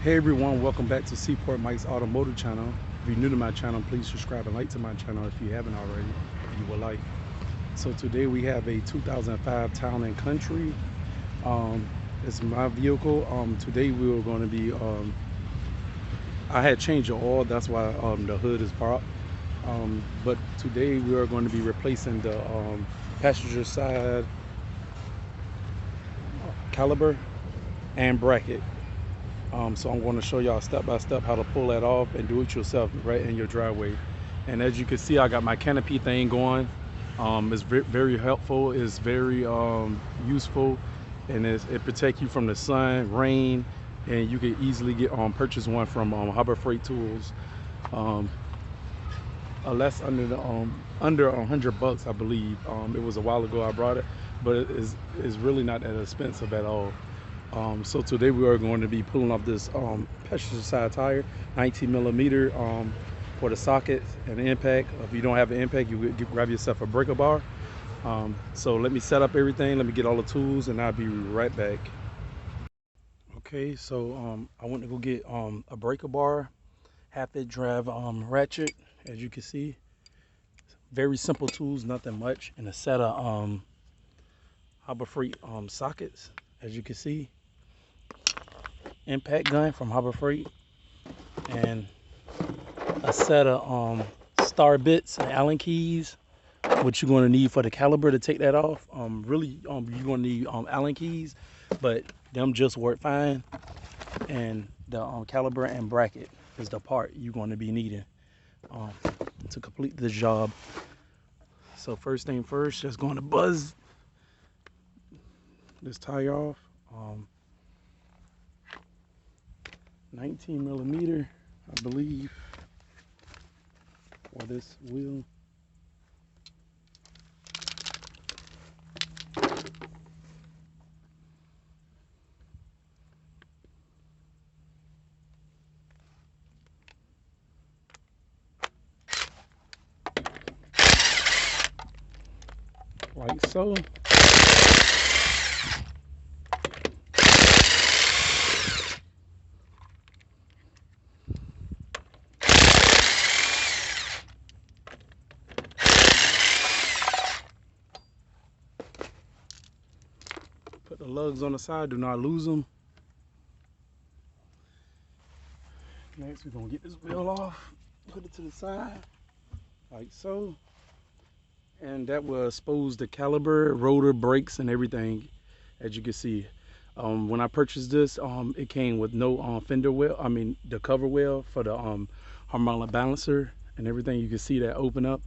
Hey everyone, welcome back to Seaport Mike's Automotive channel. If you're new to my channel, please subscribe and like to my channel if you haven't already, if you would like. So today we have a 2005 Town and Country. It's my vehicle. Today we were going to be, I had changed the oil, that's why the hood is popped. But today we are going to be replacing the passenger side caliper and bracket. So I'm going to show y'all step by step how to pull that off and do it yourself right in your driveway. And as you can see, I got my canopy thing going. It's very helpful. It's very useful, and it protects you from the sun, rain, and you can easily get purchase one from Harbor Freight Tools. Less under $100, I believe. It was a while ago I brought it, but it's really not that expensive at all. So today we are going to be pulling off this passenger side tire, 19 millimeter for the sockets and the impact. If you don't have an impact, you grab yourself a breaker bar. So let me set up everything, let me get all the tools, and I'll be right back. Okay, so I went to go get a breaker bar, half inch drive ratchet, as you can see. Very simple tools, nothing much, and a set of Harbor Freight sockets, as you can see. Impact gun from Harbor Freight, and a set of star bits and Allen keys, what you're going to need for the caliper to take that off. Really, you're going to need Allen keys, but them just work fine. And the caliper and bracket is the part you're going to be needing to complete this job. So first thing first, just going to buzz this tire off. 19 millimeter, I believe, for this wheel. Like so. Put the lugs on the side, do not lose them. Next, we're gonna get this wheel off, put it to the side, like so. And that will expose the caliper, rotor, brakes, and everything, as you can see. When I purchased this, it came with no fender well, the cover well for the harmonic balancer and everything. You can see that open up.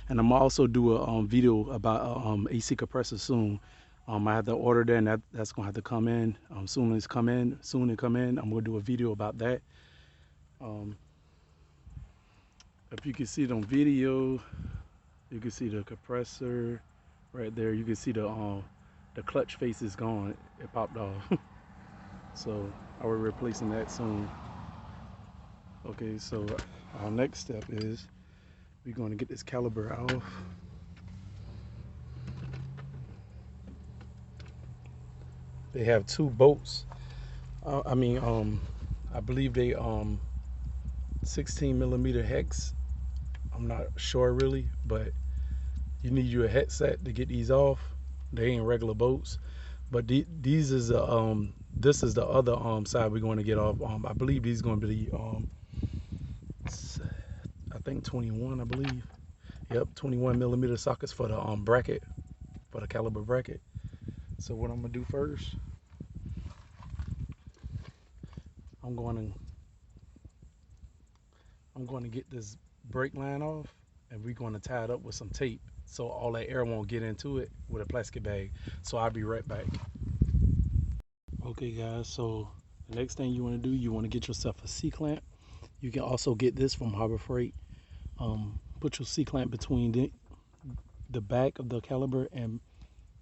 And I'm also do a video about AC compressor soon. I have to order that, and that's gonna have to come in soon as come in. Soon to come in, I'm gonna do a video about that. If you can see it on video, you can see the compressor right there. You can see the clutch face is gone. It popped off. So I will be replacing that soon. Okay, so our next step is we're going to get this caliper off. They have two bolts. I believe they 16 millimeter hex. I'm not sure really, but you need your headset to get these off. They ain't regular bolts, but these is this is the other side we're going to get off. I believe these going to be I think 21, I believe. Yep, 21 millimeter sockets for the bracket, for the caliper bracket. So what I'm gonna do first, I'm going to get this brake line off, and we're going to tie it up with some tape so all that air won't get into it with a plastic bag. So I'll be right back. Okay guys, so the next thing you want to do, you want to get yourself a C-clamp. You can also get this from Harbor Freight. Put your C-clamp between the back of the caliper and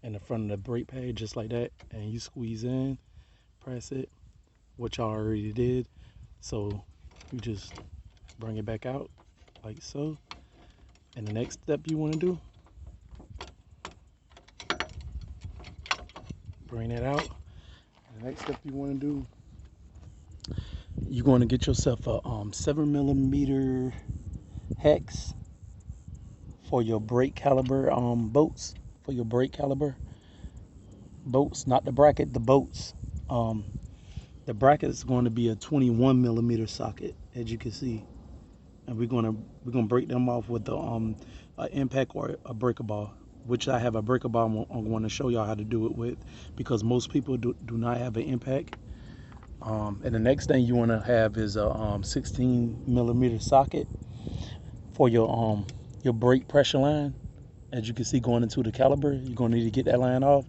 the front of the brake pad, just like that, and you squeeze in, press it, which I already did. So you just bring it back out like so. And the next step you want to do, bring it out. The next step you want to do, you're going to get yourself a 7mm hex for your brake caliber bolts. For your brake caliber bolts, not the bracket, the bolts. Um, the bracket is going to be a 21mm socket, as you can see, and we're gonna break them off with the an impact or a breaker bar, which I have a breaker bar I'm going to show y'all how to do it with, because most people do not have an impact. And the next thing you want to have is a 16mm socket for your brake pressure line. As you can see, going into the caliper, you're gonna need to get that line off.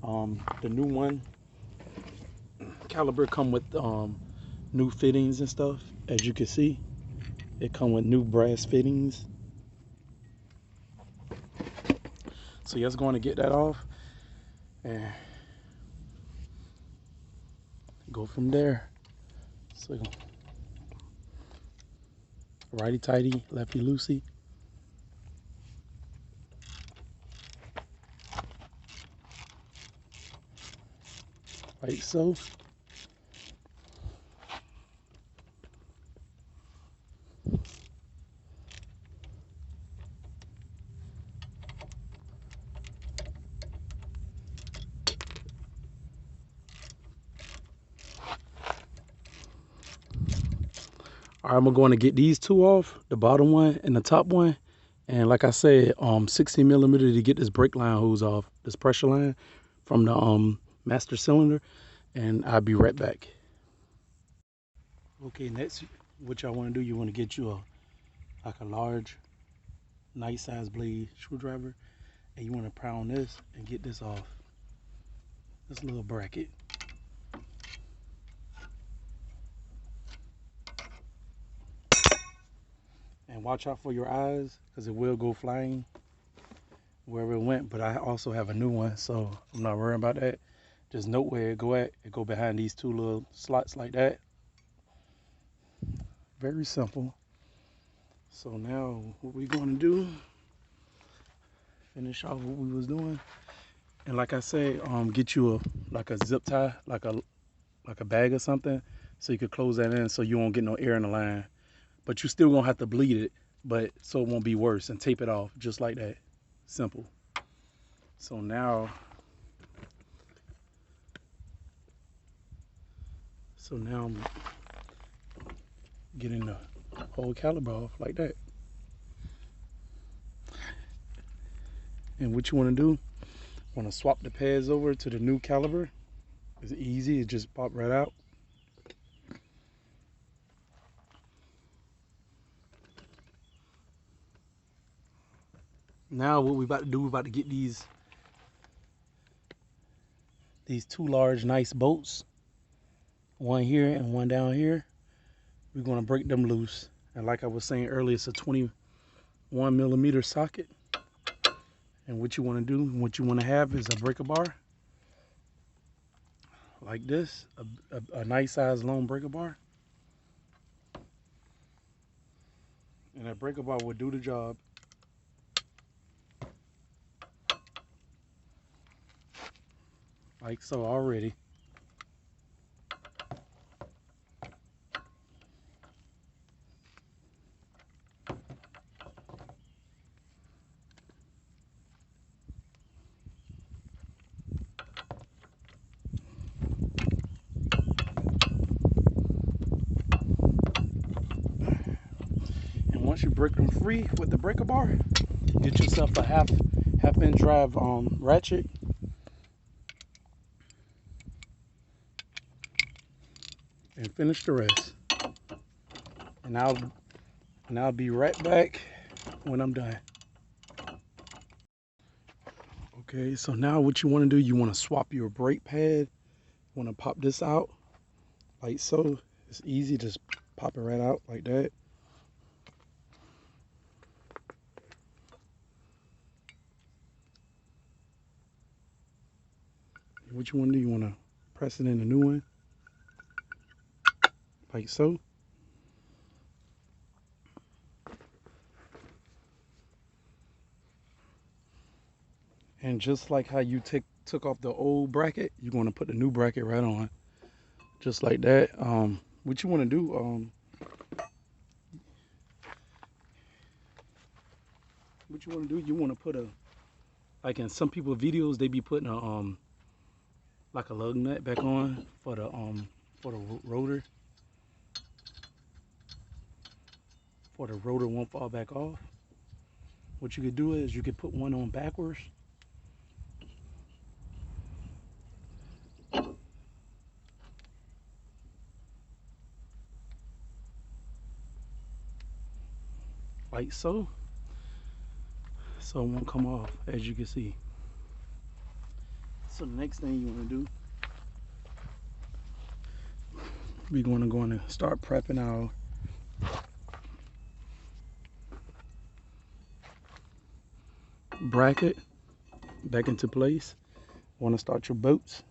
The new one caliper come with new fittings and stuff. As you can see, it come with new brass fittings. So you're just going to get that off and go from there. So righty tighty, lefty loosey. Like so. All right, I'm going to get these two off, the bottom one and the top one. And like I said, 16mm to get this brake line hose off, this pressure line from the master cylinder. And I'll be right back. Okay, next, what y'all want to do, you want to get you like a large, nice size blade screwdriver, and you want to pry on this and get this off, this little bracket. And watch out for your eyes, because it will go flying wherever it went. But I also have a new one, so I'm not worrying about that. Just note where it go at. It go behind these two little slots like that. Very simple. So now what we're going to do, finish off what we was doing. And like I said, get you like a zip tie, like a bag or something, so you could close that in so you won't get no air in the line. But you still gonna have to bleed it, but so it won't be worse, and tape it off just like that. Simple. So now I'm getting the whole caliper off like that. And what you want to do, want to swap the pads over to the new caliper. It's easy, it just pop right out. Now what we about to do, we about to get these two large nice bolts, one here and one down here. We're going to break them loose. And like I was saying earlier, it's a 21mm socket. And what you want to do, what you want to have is a breaker bar like this, a nice size long breaker bar. And that breaker bar will do the job. Like so already. And once you break them free with the breaker bar, get yourself a half inch drive ratchet. And finish the rest. And I'll be right back when I'm done. Okay, so now what you want to do, you want to swap your brake pad. You want to pop this out like so. It's easy, just pop it right out like that. And what you want to do, you want to press it in the new one like so. And just like how you took off the old bracket, you're going to put the new bracket right on, just like that. what you want to do, you want to put a, like in some people videos, they be putting a like a lug nut back on for the rotor, for the rotor won't fall back off. What you could do is you could put one on backwards, like so, so it won't come off, as you can see. So the next thing you want to do, we're going to start prepping our bracket back into place. Want to start your bolts.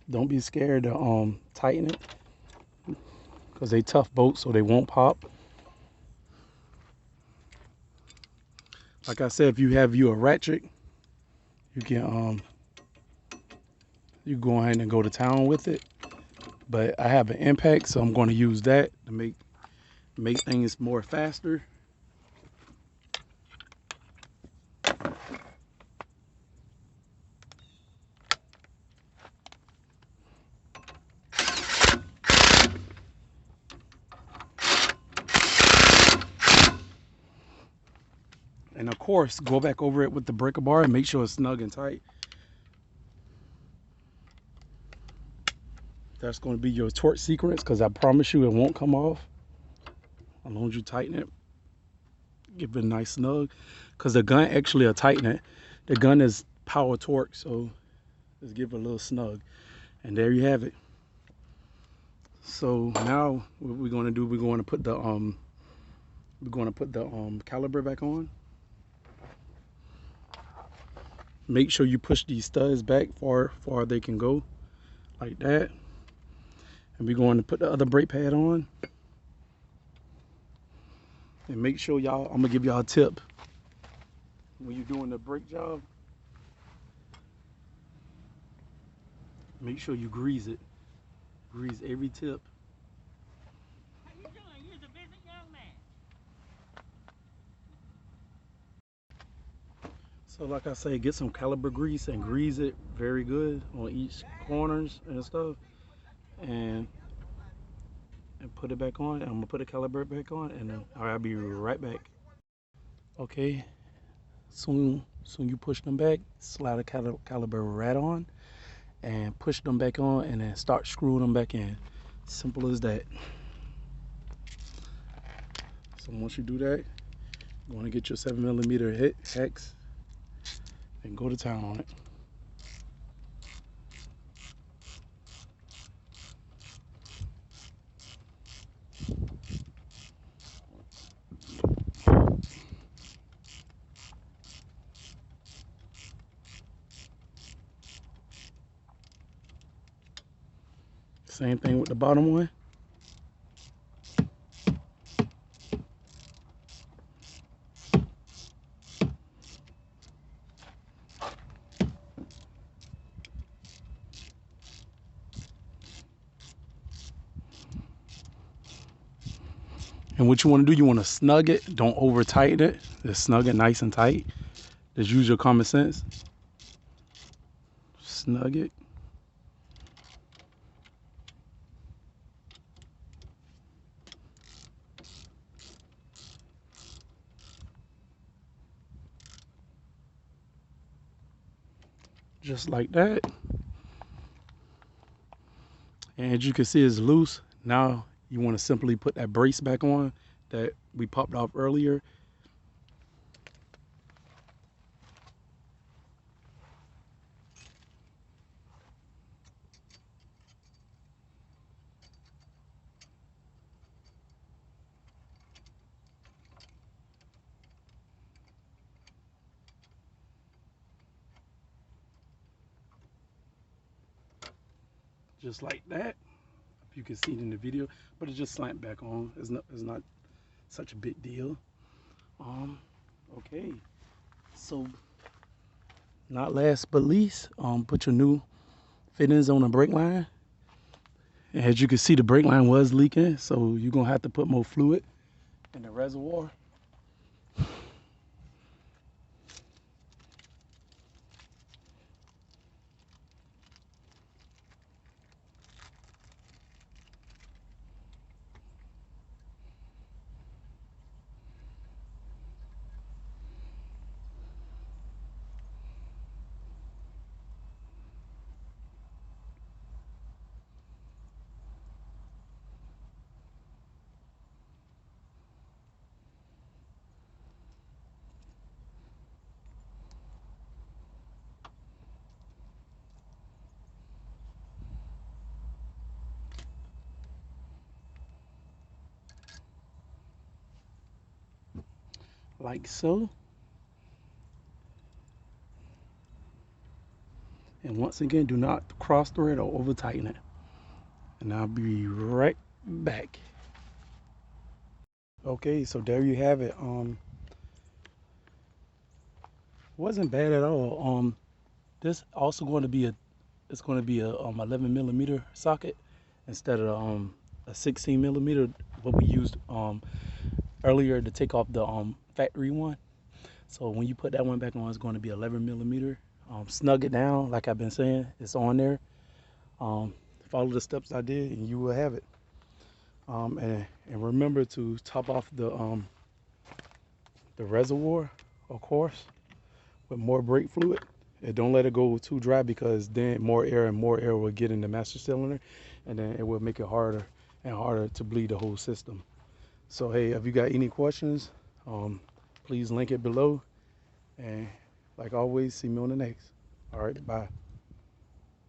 Don't be scared to tighten it, because they tough bolts, so they won't pop. Like I said, if you have a ratchet, you can you go ahead and go to town with it. But I have an impact, so I'm going to use that to make things more faster. And of course, go back over it with the breaker bar and make sure it's snug and tight. That's going to be your torque sequence, because I promise you it won't come off as long as you tighten it. Give it a nice snug, because the gun actually will tighten it. The gun is power torque, so let's give it a little snug. And there you have it. So now what we're going to do, we're going to put the caliper back on. Make sure you push these studs back far they can go, like that. And we're going to put the other brake pad on. And make sure y'all, I'm gonna give y'all a tip. When you're doing the brake job, make sure you grease it. Grease every tip. How you doing? You're a busy young man. So like I say, get some caliper grease and grease it very good on each corners and stuff. And put it back on. And I'm gonna put the caliper back on, and then I'll be right back. Okay, soon you push them back, slide the caliper right on, and push them back on, and then start screwing them back in. Simple as that. So once you do that, you want to get your 7mm hex and go to town on it. Same thing with the bottom one. And what you want to do, you want to snug it. Don't over tighten it. Just snug it nice and tight. Just use your common sense. Snug it. Just like that. And as you can see, it's loose. Now you want to simply put that brace back on that we popped off earlier. Just like that. You can see it in the video, but it just slant back on. It's not such a big deal. Okay, so not last but least, put your new fittings on the brake line. And as you can see, the brake line was leaking, so you're gonna have to put more fluid in the reservoir. Like so. And once again, do not cross thread or over tighten it. And I'll be right back. Okay, so there you have it. Wasn't bad at all. This also going to be it's going to be a 11 millimeter socket instead of a 16 millimeter what we used earlier to take off the factory one. So when you put that one back on, it's going to be 11 millimeter. Snug it down, like I've been saying, it's on there. Um, Follow the steps I did, and you will have it. And remember to top off the reservoir, of course, with more brake fluid. And don't let it go too dry because then more air and more air will get in the master cylinder, and then it will make it harder and harder to bleed the whole system. So hey, if you got any questions, please link it below. And like always, see me on the next. All right, bye.